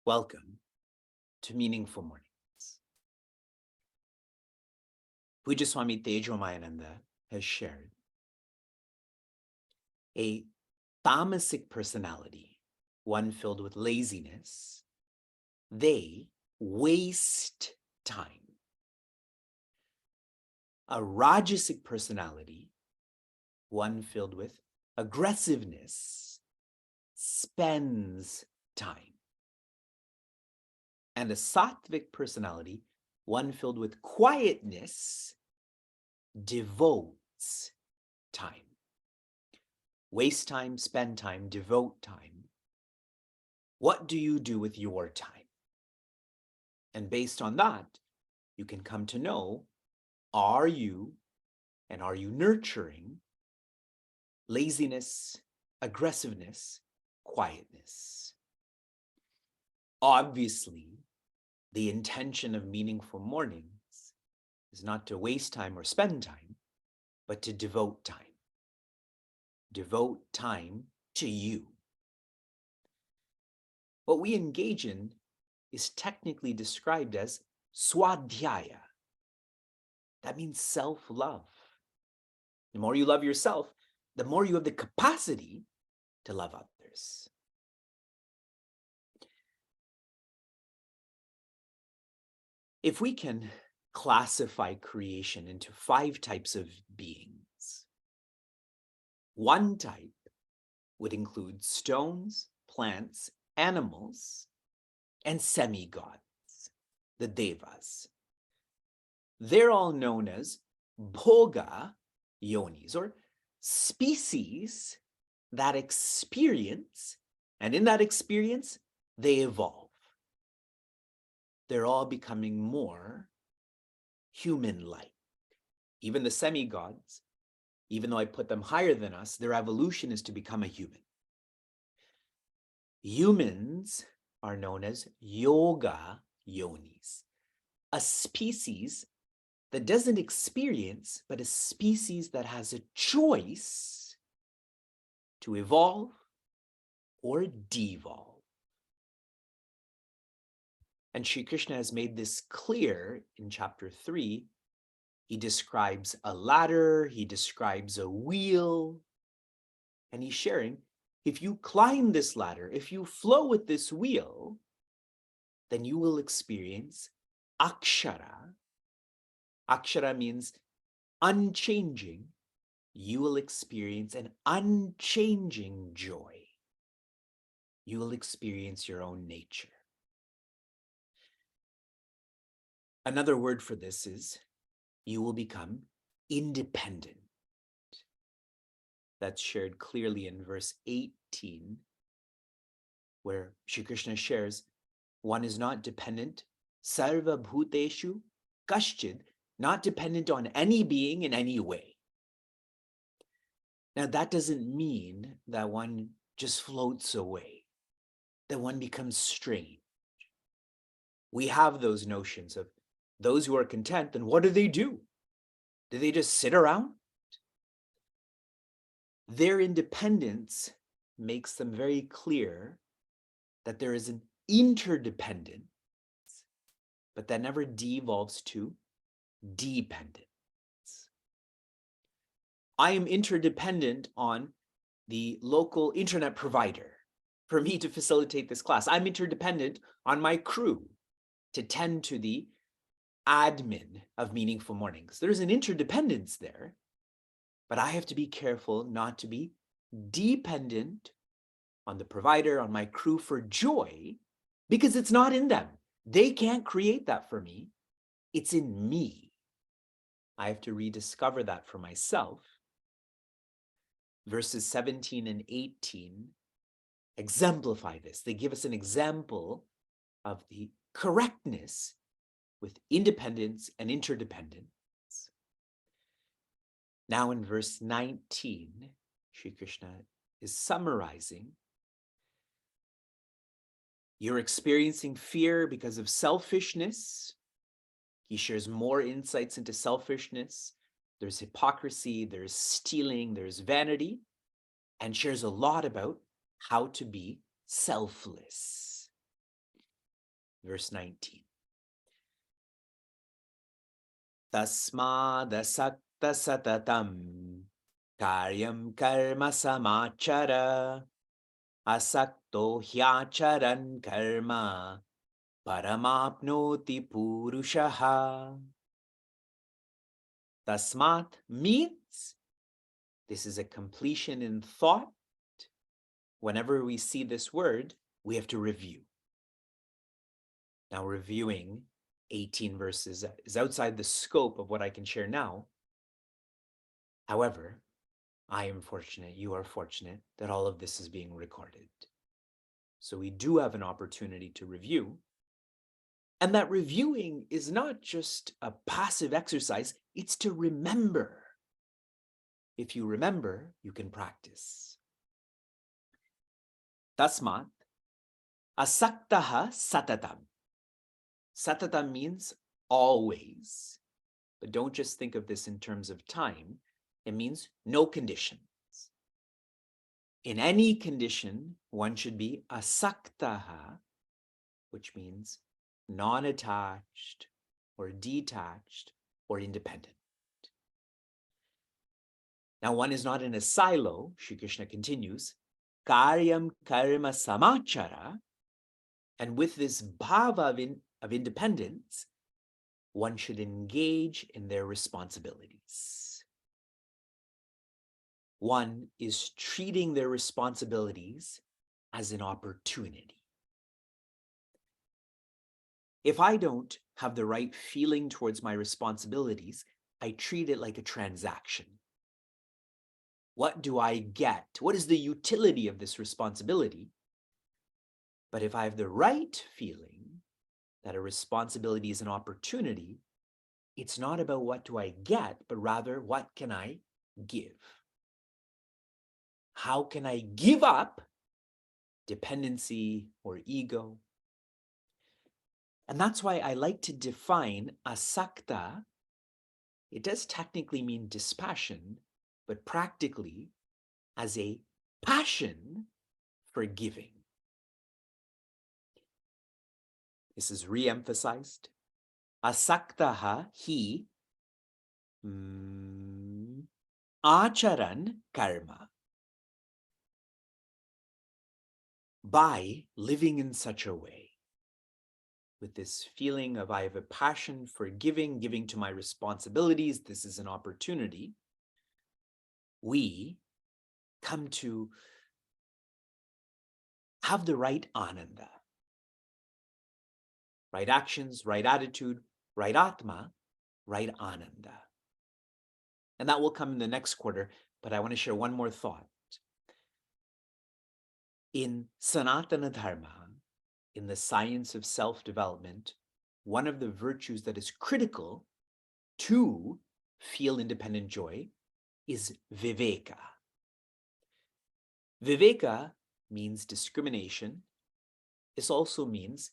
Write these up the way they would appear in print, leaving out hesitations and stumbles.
Welcome to Meaningful Mornings. Puja Swami Tejomayananda has shared a tamasic personality, one filled with laziness, they waste time. A rajasic personality, one filled with aggressiveness, spends time. And a sattvic personality, one filled with quietness, devotes time. Waste time, spend time, devote time. What do you do with your time? And based on that, you can come to know, are you nurturing laziness, aggressiveness, quietness? Obviously, the intention of Meaningful Mornings is not to waste time or spend time, but to devote time. Devote time to you. What we engage in is technically described as swadhyaya. That means self-love. The more you love yourself, the more you have the capacity to love others. If we can classify creation into 5 types of beings, one type would include stones, plants, animals, and semi-gods, the devas. They're all known as bhoga yonis, or species that experience, and in that experience, they evolve. They're all becoming more human-like. Even the semi-gods, even though I put them higher than us, their evolution is to become a human. Humans are known as yoga yonis, a species that doesn't experience, but a species that has a choice to evolve or devolve. And Sri Krishna has made this clear in chapter 3. He describes a ladder, he describes a wheel, and he's sharing, if you climb this ladder, if you flow with this wheel, then you will experience akshara. Akshara means unchanging. You will experience an unchanging joy. You will experience your own nature. Another word for this is you will become independent. That's shared clearly in verse 18, where Shri Krishna shares, one is not dependent, sarva bhuteshu kaschid, not dependent on any being in any way. Now that doesn't mean that one just floats away, that one becomes strange. We have those notions of those who are content, then what do? Do they just sit around? Their independence makes them very clear that there is an interdependence, but that never devolves to dependence. I am interdependent on the local internet provider for me to facilitate this class. I'm interdependent on my crew to tend to the admin of Meaningful Mornings. There's an interdependence there, but I have to be careful not to be dependent on the provider, on my crew for joy, because it's not in them. They can't create that for me. It's in me. I have to rediscover that for myself. Verses 17 and 18 exemplify this. They give us an example of the correctness with independence and interdependence. Now in verse 19, Sri Krishna is summarizing. You're experiencing fear because of selfishness. He shares more insights into selfishness. There's hypocrisy, there's stealing, there's vanity, and shares a lot about how to be selfless. Verse 19. Tasmadasakta satatam karyam karma samachara asakto hyacharan karma paramapnoti purushaha. Tasmat means this is a completion in thought. Whenever we see this word, we have to review. Now, reviewing 18 verses is outside the scope of what I can share now. However, I am fortunate, you are fortunate, that all of this is being recorded. So we do have an opportunity to review. And that reviewing is not just a passive exercise, it's to remember. If you remember, you can practice. Tasmat asaktaha satatam. Satatam means always. But don't just think of this in terms of time. It means no conditions. In any condition, one should be asaktaha, which means non-attached or detached or independent. Now, one is not in a silo. Shri Krishna continues, karyam karma samachara, and with this bhava of independence, one should engage in their responsibilities. One is treating their responsibilities as an opportunity. If I don't have the right feeling towards my responsibilities, I treat it like a transaction. What do I get? What is the utility of this responsibility? But if I have the right feeling that a responsibility is an opportunity, it's not about what do I get, but rather what can I give? How can I give up dependency or ego? And that's why I like to define asakta. It does technically mean dispassion, but practically as a passion for giving. This is re-emphasized. Asaktaha hi acharan karma. By living in such a way, with this feeling of I have a passion for giving to my responsibilities, this is an opportunity, we come to have the right ananda. Right actions, right attitude, right atma, right ananda. And that will come in the next quarter, but I want to share one more thought. In Sanatana Dharma, in the science of self-development, one of the virtues that is critical to feel independent joy is viveka. Viveka means discrimination. This also means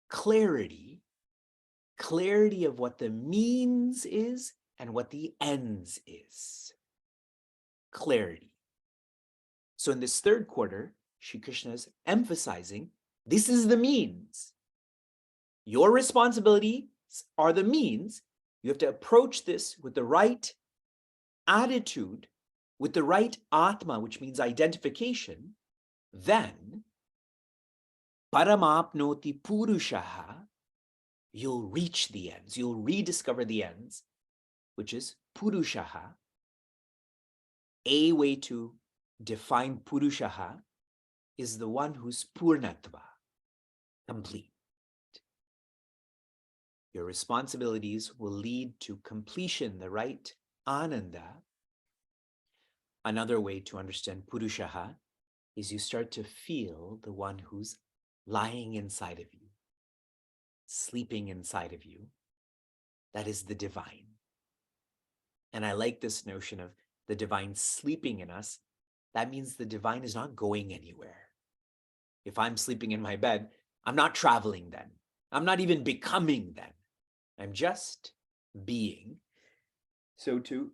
clarity of what the means is and what the ends is. Clarity. So in this third quarter, Shri Krishna is emphasizing this is the means. Your responsibilities are the means. You have to approach this with the right attitude, with the right atma, which means identification. Then, paramapnoti purushaha, you'll reach the ends. You'll rediscover the ends, which is purushaha. A way to define purushaha is the one who's Purnatva, complete. Your responsibilities will lead to completion, the right Ananda. Another way to understand Purushaha is you start to feel the one who's lying inside of you, sleeping inside of you. That is the divine. And I like this notion of the divine sleeping in us. That means the divine is not going anywhere. If I'm sleeping in my bed, I'm not traveling then. I'm not even becoming then. I'm just being. So to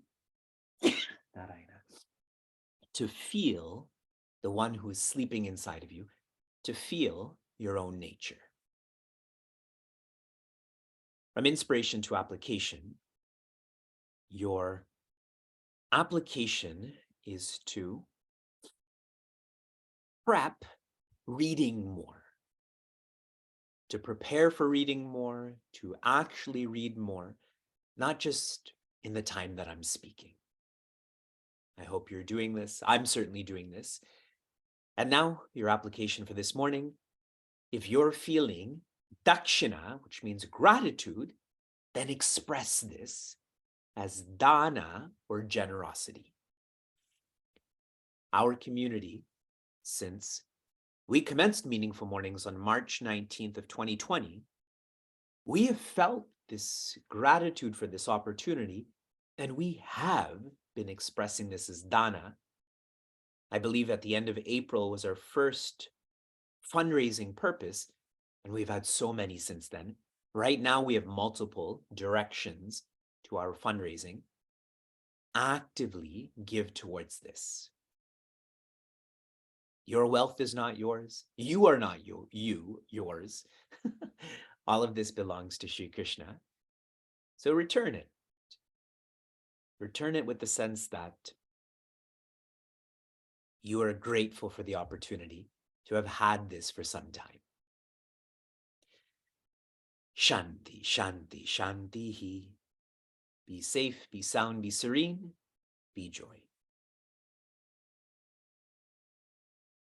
feel the one who is sleeping inside of you, to feel your own nature. From inspiration to application, your application is to prep reading more, to prepare for reading more, to actually read more, not just in the time that I'm speaking. I hope you're doing this. I'm certainly doing this. And now your application for this morning. If you're feeling dakshina, which means gratitude, then express this as dana, or generosity. Our community, since we commenced Meaningful Mornings on March 19th of 2020, we have felt this gratitude for this opportunity, and we have been expressing this as dana. I believe at the end of April was our first fundraising purpose, and we've had so many since then. Right now, we have multiple directions to our fundraising. Actively give towards this. Your wealth is not yours. You are not yours. All of this belongs to Sri Krishna. So return it. Return it with the sense that you are grateful for the opportunity to have had this for some time. Shanti, shanti, shanti. Be safe, be sound, be serene, be joy.